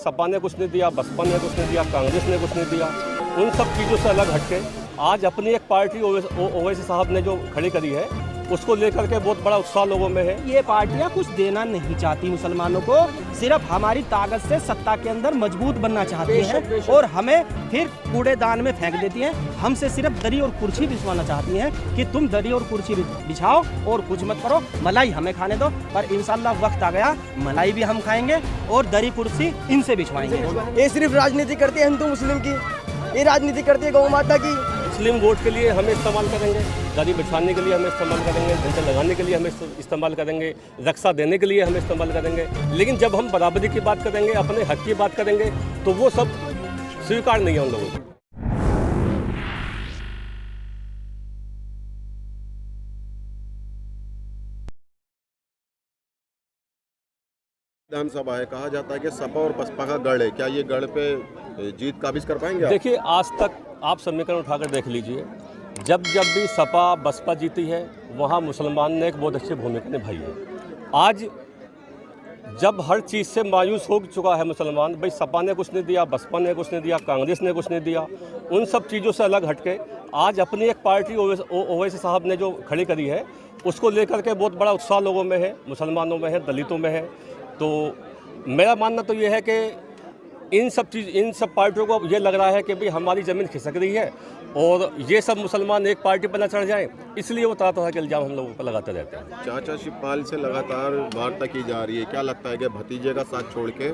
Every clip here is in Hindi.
सपा ने कुछ नहीं दिया, बसपा ने कुछ नहीं दिया, कांग्रेस ने कुछ नहीं दिया, उन सब चीज़ों से अलग हटके आज अपनी एक पार्टी ओवैसी साहब ने जो खड़ी करी है उसको लेकर के बहुत बड़ा उत्साह लोगों में है। ये पार्टियां कुछ देना नहीं चाहती मुसलमानों को, सिर्फ हमारी ताकत से सत्ता के अंदर मजबूत बनना चाहती हैं और हमें फिर कूड़ेदान में फेंक देती हैं। हमसे सिर्फ दरी और कुर्सी बिछवाना चाहती हैं कि तुम दरी और कुर्सी बिछाओ और कुछ मत करो, मलाई हमें खाने दो। पर इंशाल्लाह वक्त आ गया, मलाई भी हम खाएंगे और दरी कुर्सी इनसे बिछवाएंगे। ये सिर्फ राजनीति करती है हिंदू मुस्लिम की, ये राजनीति करती है गौ माता की। मुस्लिम वोट के लिए हमें इस्तेमाल करेंगे, गाड़ी बिछाने के लिए हमें इस्तेमाल करेंगे, झंडे लगाने के लिए हमें इस्तेमाल करेंगे, रक्षा देने के लिए हमें इस्तेमाल करेंगे। लेकिन जब हम बराबरी की बात करेंगे, अपने हक की बात करेंगे, तो वो सब स्वीकार नहीं है उन लोगों को। विधानसभा है, कहा जाता है कि सपा और बसपा का गढ़ है, क्या ये गढ़ पे जीत काबिज कर पाएंगे? देखिए, आज तक आप समीकरण उठाकर देख लीजिए, जब भी सपा बसपा जीती है वहाँ मुसलमान ने एक बहुत अच्छी भूमिका निभाई है। आज जब हर चीज़ से मायूस हो चुका है मुसलमान, भाई सपा ने कुछ नहीं दिया, बसपा ने कुछ नहीं दिया, कांग्रेस ने कुछ नहीं दिया, उन सब चीज़ों से अलग हटके आज अपनी एक पार्टी ओवैसी साहब ने जो खड़ी करी है उसको लेकर के बहुत बड़ा उत्साह लोगों में है, मुसलमानों में है, दलितों में है। तो मेरा मानना तो ये है कि इन सब पार्टियों को ये लग रहा है कि भाई हमारी ज़मीन खिसक रही है और ये सब मुसलमान एक पार्टी पर न चढ़ जाएं, इसलिए वो तरह तरह के इल्ज़ाम हम लोगों पर लगाते रहते हैं। चाचा शिवपाल से लगातार वार्ता की जा रही है, क्या लगता है कि भतीजे का साथ छोड़ के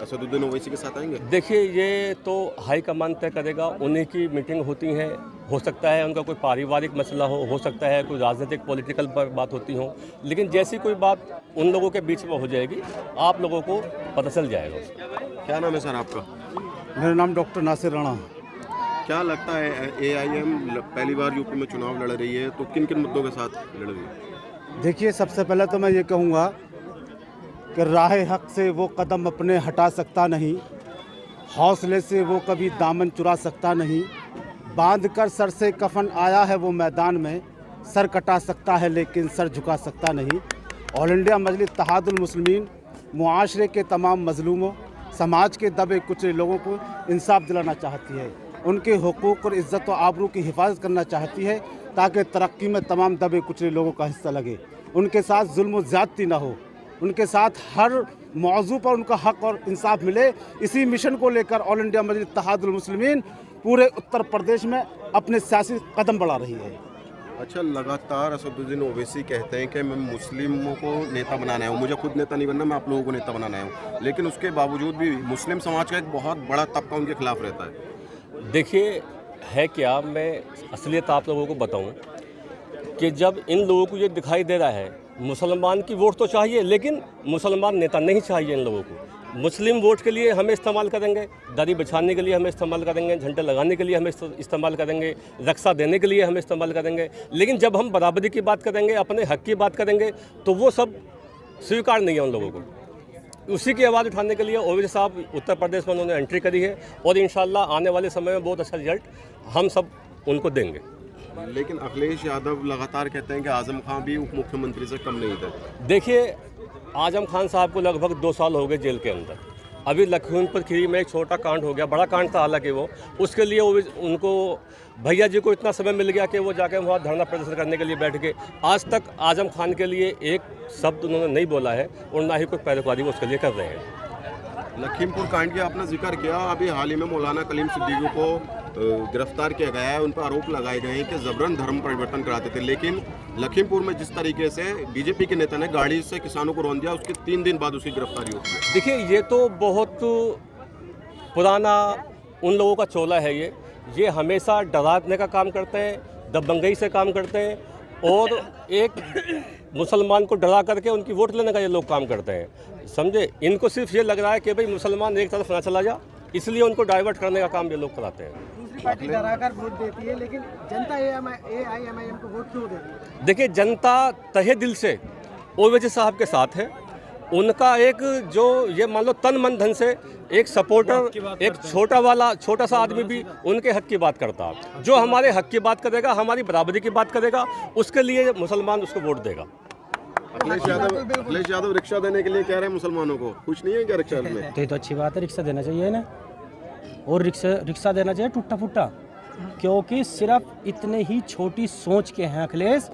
असदुद्दीन ओवैसी के साथ आएंगे? देखिए, ये तो हाईकमान तय करेगा, उन्हीं की मीटिंग होती है, हो सकता है उनका कोई पारिवारिक मसला हो सकता है कोई राजनीतिक पॉलिटिकल बात होती हो, लेकिन जैसी कोई बात उन लोगों के बीच में हो जाएगी आप लोगों को पता चल जाएगा उसका। क्या नाम है सर आपका? मेरा नाम डॉक्टर नासिर राणा। क्या लगता है AIM पहली बार यूपी में चुनाव लड़ रही है, तो किन किन मुद्दों के साथ लड़ रही है? देखिए, सबसे पहले तो मैं ये कहूँगा कि राह हक से वो कदम अपने हटा सकता नहीं, हौसले से वो कभी दामन चुरा सकता नहीं, बांध कर सर से कफन आया है वो मैदान में, सर कटा सकता है लेकिन सर झुका सकता नहीं। ऑल इंडिया मजलिस इत्तेहादुल मुस्लिमीन मुआशरे के तमाम मजलूमों, समाज के दबे कुचले लोगों को इंसाफ दिलाना चाहती है, उनके हुकूक और इज़्ज़त व आबरू की हिफाजत करना चाहती है ताकि तरक्की में तमाम दबे कुचले लोगों का हिस्सा लगे, उनके साथ जुल्म व ज़्यादती ना हो, उनके साथ हर मौजू पर उनका हक और इंसाफ मिले। इसी मिशन को लेकर ऑल इंडिया मजलिस इत्तेहादुल मुस्लिमीन पूरे उत्तर प्रदेश में अपने सियासी कदम बढ़ा रही है। अच्छा, लगातार असदुद्दीन ओवैसी कहते हैं कि मैं मुस्लिमों को नेता बनाना है, मुझे खुद नेता नहीं बनना, मैं आप लोगों को नेता बनाना है, लेकिन उसके बावजूद भी मुस्लिम समाज का एक बहुत बड़ा तबका उनके खिलाफ रहता है। देखिए, है क्या, मैं असलियत आप लोगों को बताऊं कि जब इन लोगों को ये दिखाई दे रहा है मुसलमान की वोट तो चाहिए लेकिन मुसलमान नेता नहीं चाहिए इन लोगों को, मुस्लिम वोट के लिए हमें इस्तेमाल करेंगे, दरी बिछाने के लिए हमें इस्तेमाल करेंगे, झंडे लगाने के लिए हमें इस्तेमाल करेंगे, रक्षा देने के लिए हमें इस्तेमाल करेंगे, लेकिन जब हम बराबरी की बात करेंगे, अपने हक की बात करेंगे, तो वो सब स्वीकार नहीं है उन लोगों को। उसी की आवाज़ उठाने के लिए ओवैसी साहब उत्तर प्रदेश में उन्होंने एंट्री करी है और इंशाल्लाह आने वाले समय में बहुत अच्छा रिजल्ट हम सब उनको देंगे। लेकिन अखिलेश यादव लगातार कहते हैं कि आजम खान भी उप मुख्यमंत्री से कम नहीं थे। देखिए, आजम खान साहब को लगभग 2 साल हो गए जेल के अंदर, अभी लखीमपुर खीरी में एक छोटा कांड हो गया, बड़ा कांड था हालांकि वो, उसके लिए उनको भैया जी को इतना समय मिल गया कि वो जाकर वहाँ धरना प्रदर्शन करने के लिए बैठ गए। आज तक आजम खान के लिए एक शब्द उन्होंने नहीं बोला है और ना ही कोई पैरवी वो उसके लिए कर रहे हैं। लखीमपुर कांड का आपने जिक्र किया, अभी हाल ही में मौलाना कलीम सिद्दीकी को गिरफ्तार किया गया है, उन पर आरोप लगाए गए हैं कि जबरन धर्म परिवर्तन कराते थे, लेकिन लखीमपुर में जिस तरीके से बीजेपी के नेता ने गाड़ी से किसानों को रौंद दिया, उसके 3 दिन बाद उसकी गिरफ्तारी होती है। देखिए, ये तो बहुत पुराना उन लोगों का चोला है, ये हमेशा डराने का काम करते हैं, दबंगई से काम करते हैं और एक मुसलमान को डरा करके उनकी वोट लेने का ये लोग काम करते हैं, समझे। इनको सिर्फ ये लग रहा है कि भाई मुसलमान एक तरफ ना चला जा, इसलिए उनको डाइवर्ट करने का काम ये लोग कराते हैं। दूसरी पार्टी डराकर वोट देती है, लेकिन जनता AIM को वोट क्यों देती है? देखिए, जनता तहे दिल से ओवैसी साहब के साथ है, उनका एक जो ये मान लो तन मन धन से एक सपोर्टर, एक छोटा सा आदमी भी उनके हक की बात करता है, जो हमारे हक की बात करेगा, हमारी बराबरी की बात करेगा, उसके लिए मुसलमान उसको वोट देगा। अखिलेश यादव रिक्शा देने के लिए कह रहे हैं मुसलमानों को, खुश नहीं है क्या रिक्शा में? तो ये तो अच्छी बात है, रिक्शा देना चाहिए ना, और रिक्शा देना चाहिए टूटा फूटा, क्योंकि सिर्फ इतने ही छोटी सोच के हैं अखिलेश।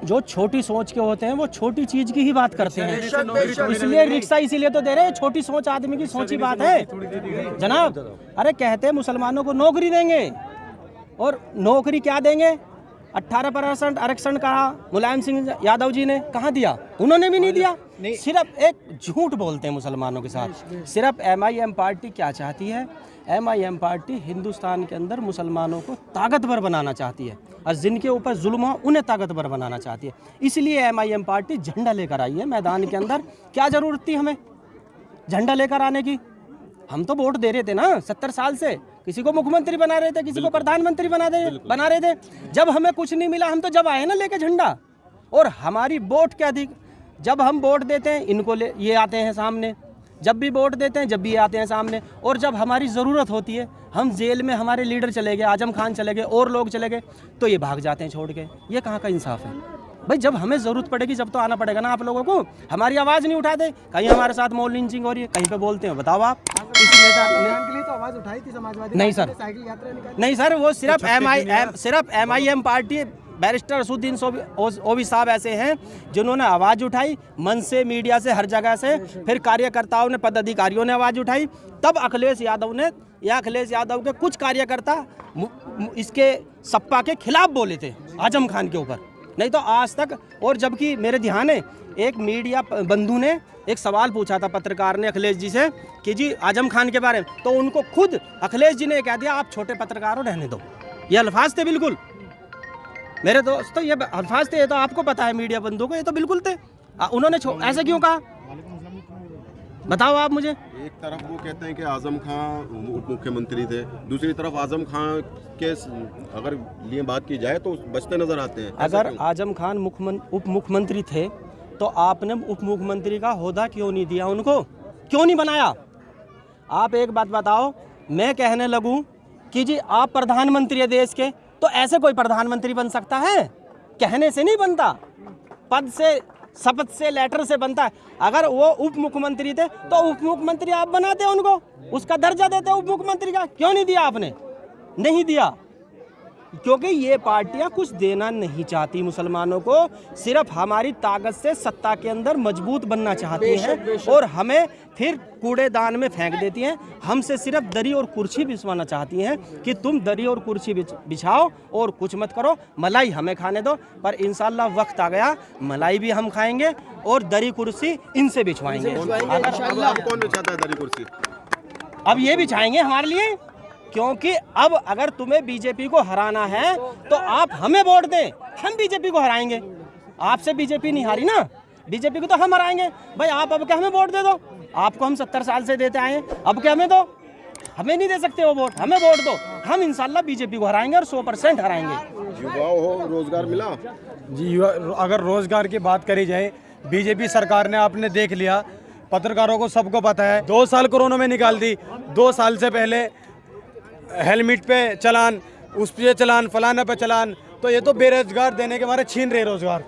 जो छोटी सोच के होते हैं वो छोटी चीज की ही बात करते हैं, इसलिए रिक्शा इसीलिए तो दे रहे हैं। छोटी सोच आदमी की सोची बात है जनाब। अरे कहते हैं मुसलमानों को नौकरी देंगे, और नौकरी क्या देंगे? 18% आरक्षण कहा मुलायम सिंह यादव जी ने, कहाँ दिया? उन्होंने भी नहीं दिया। सिर्फ एक झूठ बोलते हैं मुसलमानों के साथ। सिर्फ MIM पार्टी क्या चाहती है? MIM पार्टी हिंदुस्तान के अंदर मुसलमानों को ताकतवर बनाना चाहती है, और जिनके ऊपर जुल्म हो उन्हें ताकतवर बनाना चाहती है। इसलिए MIM पार्टी झंडा लेकर आई है मैदान के अंदर। क्या जरूरत थी हमें झंडा लेकर आने की? हम तो वोट दे रहे थे ना 70 साल से, किसी को मुख्यमंत्री बना रहे थे, किसी को प्रधानमंत्री बना रहे थे। जब हमें कुछ नहीं मिला हम तो जब आए ना लेके झंडा, और हमारी वोट के अधिक, जब हम वोट देते हैं इनको ये आते हैं सामने, जब भी वोट देते हैं जब भी आते हैं सामने, और जब हमारी ज़रूरत होती है, हम जेल में हमारे लीडर चले गए, आजम खान चले गए और लोग चले गए, तो ये भाग जाते हैं छोड़ के। ये कहाँ का इंसाफ है भाई? जब हमें ज़रूरत पड़ेगी जब तो आना पड़ेगा ना आप लोगों को। हमारी आवाज़ नहीं उठाते, कहीं हमारे साथ मॉब लिंचिंग हो रही है, कहीं पे बोलते हैं, बताओ आप। इस नेता के लिए तो आवाज उठाई थी समाजवादी नहीं सर, साइकिल यात्रा निकाली। नहीं सर, वो सिर्फ MIM पार्टी, बैरिस्टर असुद्दीन ओवी साहब ऐसे हैं जिन्होंने आवाज़ उठाई, मन से, मीडिया से, हर जगह से, फिर कार्यकर्ताओं ने, पदाधिकारियों ने आवाज़ उठाई, तब अखिलेश यादव ने, या अखिलेश यादव के कुछ कार्यकर्ता इसके सपा के खिलाफ बोले थे आजम खान के ऊपर, नहीं तो आज तक। और जबकि मेरे ध्यान है एक मीडिया बंधु ने एक सवाल पूछा था, पत्रकार ने अखिलेश जी से कि जी आजम खान के बारे में, तो उनको खुद अखिलेश जी ने कह दिया आप छोटे पत्रकार हो, रहने दो। ये अल्फाज थे बिल्कुल मेरे दोस्त, तो ये अल्फाज थे, ये तो आपको पता है मीडिया बंधुओं को, ये तो बिल्कुल थे। उन्होंने ऐसे क्यों कहा बताओ आप मुझे। एक तरफ वो कहते हैं कि आजम खान उप मुख्यमंत्री थे, दूसरी तरफ आजम खान के अगर लिए बात की जाए तो बचते नजर आते हैं। अगर आजम खान उप मुख्यमंत्री थे तो आपने उप मुख्यमंत्री का होदा क्यों नहीं दिया उनको, क्यों नहीं बनाया? आप एक बात बताओ, मैं कहने लगूं कि जी आप प्रधानमंत्री है देश के, तो ऐसे कोई प्रधानमंत्री बन सकता है? कहने से नहीं बनता, पद से, शपथ से, लेटर से बनता है। अगर वो उप मुख्यमंत्री थे तो उप मुख्यमंत्री आप बनाते उनको, उसका दर्जा देते उप मुख्यमंत्री का, क्यों नहीं दिया आपने? नहीं दिया, क्योंकि ये पार्टियां कुछ देना नहीं चाहती मुसलमानों को, सिर्फ हमारी ताकत से सत्ता के अंदर मजबूत बनना चाहती हैं, और हमें फिर कूड़ेदान में फेंक देती हैं। हमसे सिर्फ दरी और कुर्सी बिछवाना चाहती हैं कि तुम दरी और कुर्सी बिछाओ और कुछ मत करो, मलाई हमें खाने दो। पर इंशाल्लाह वक्त आ गया, मलाई भी हम खाएंगे और दरी कुर्सी इनसे बिछवाएंगे। कौन बिछाता है दरी कुर्सी? अब ये बिछाएंगे हमारे लिए, क्योंकि अब अगर तुम्हें बीजेपी को हराना है तो आप हमें वोट दें, हम बीजेपी को हराएंगे। आपसे बीजेपी नहीं हारी ना, बीजेपी को तो हम हराएंगे। भाई आप अब क्या हमें वोट दे दो, आपको हम 70 साल से देते आए हैं, अब क्या हमें दो? हमें नहीं दे सकते वो वोट, हमें वोट दो, हम इंशाल्लाह बीजेपी को हराएंगे और 100% हराएंगे। युवाओं हो रोजगार मिला जी, अगर रोजगार की बात करी जाए, बीजेपी सरकार ने, आपने देख लिया, पत्रकारों को सबको पता है, 2 साल कोरोना में निकाल दी। 2 साल से पहले हेलमेट पे चलान, उस पे चलान, फलाना पे चलान, तो ये तो बेरोजगार देने के मारे छीन रहे रोजगार।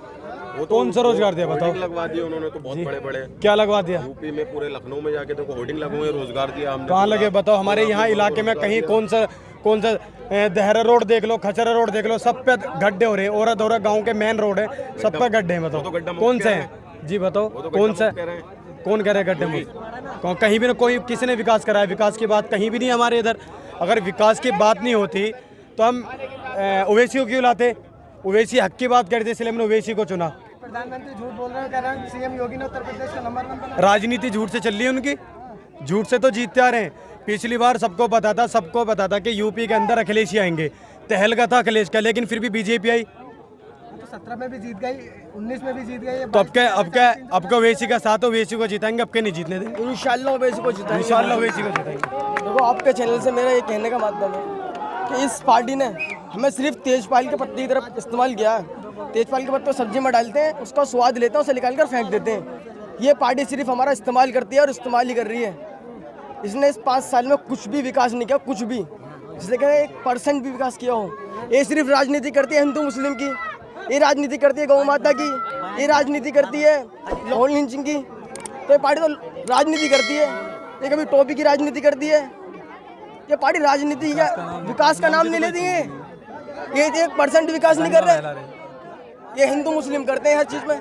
वो तो कौन सा रोजगार दिया बताओ? होर्डिंग लगवा दिए उन्होंने तो बहुत बड़े बड़े। क्या लगवा दिया? यूपी में पूरे लखनऊ में जाके देखो होर्डिंग लगे हुए, रोजगार दिया हमने। कहाँ लगे बताओ? हमारे यहाँ इलाके में कहीं कौन सा दहरा रोड देख लो, खचरा रोड देख लो, सब पे गड्ढे हो रहे हैं। औरत गाँव के मेन रोड है, सब पे गड्ढे हैं। बताओ कौन से हैं जी? बताओ कौन सा? कौन कह रहे हैं गड्ढे में? कहीं भी ना कोई, किसी ने विकास कराया? विकास की बात कहीं भी नहीं हमारे इधर। अगर विकास की बात नहीं होती तो हम ओवैसी को क्यों लाते? ओवैसी हक की बात करते, इसलिए हमने ओवैसी को चुना। प्रधानमंत्री झूठ बोल रहे हैं, कह रहे हैं सीएम योगी ने उत्तर प्रदेश का नंबर 1 बना। राजनीति झूठ से चल रही है उनकी, झूठ से तो जीतते आ रहे हैं। पिछली बार सबको पता था कि यूपी के अंदर अखिलेश ही आएंगे, तहलका था अखिलेश का, लेकिन फिर भी बीजेपी आई। तो 17 में भी जीत गई, 19 में भी जीत गई, तो अब क्या ओवैसी का साथ, ओवैसी को जिताएंगे, अब के नहीं जीतने देंगे। इंशाल्लाह ओवैसी को जिताएंगे, इंशाल्लाह ओवैसी को जिताएंगे। देखो आपके चैनल से मेरा ये कहने का माध्यम है कि इस पार्टी ने हमें सिर्फ तेजपाल के पत्ते की तरफ इस्तेमाल किया है। तेजपाल के पत्ते सब्जी में डालते हैं, उसका स्वाद लेते हैं, उसे निकाल कर फेंक देते हैं। ये पार्टी सिर्फ हमारा इस्तेमाल करती है और इस्तेमाल ही कर रही है। इसने इस 5 साल में कुछ भी विकास नहीं किया, कुछ भी, जिसने कहा 1% भी विकास किया हो। ये सिर्फ राजनीति करती है हिंदू मुस्लिम की, ये राजनीति करती है गौ माता की, ये राजनीति करती है लाहौल लिंचिंग की, तो ये पार्टी तो राजनीति करती है, ये कभी टोपी की राजनीति करती है। ये पार्टी राजनीति का विकास का नाम नहीं लेती है, ये 1% विकास नहीं कर रहे, ये हिंदू मुस्लिम करते हैं हर चीज़ में।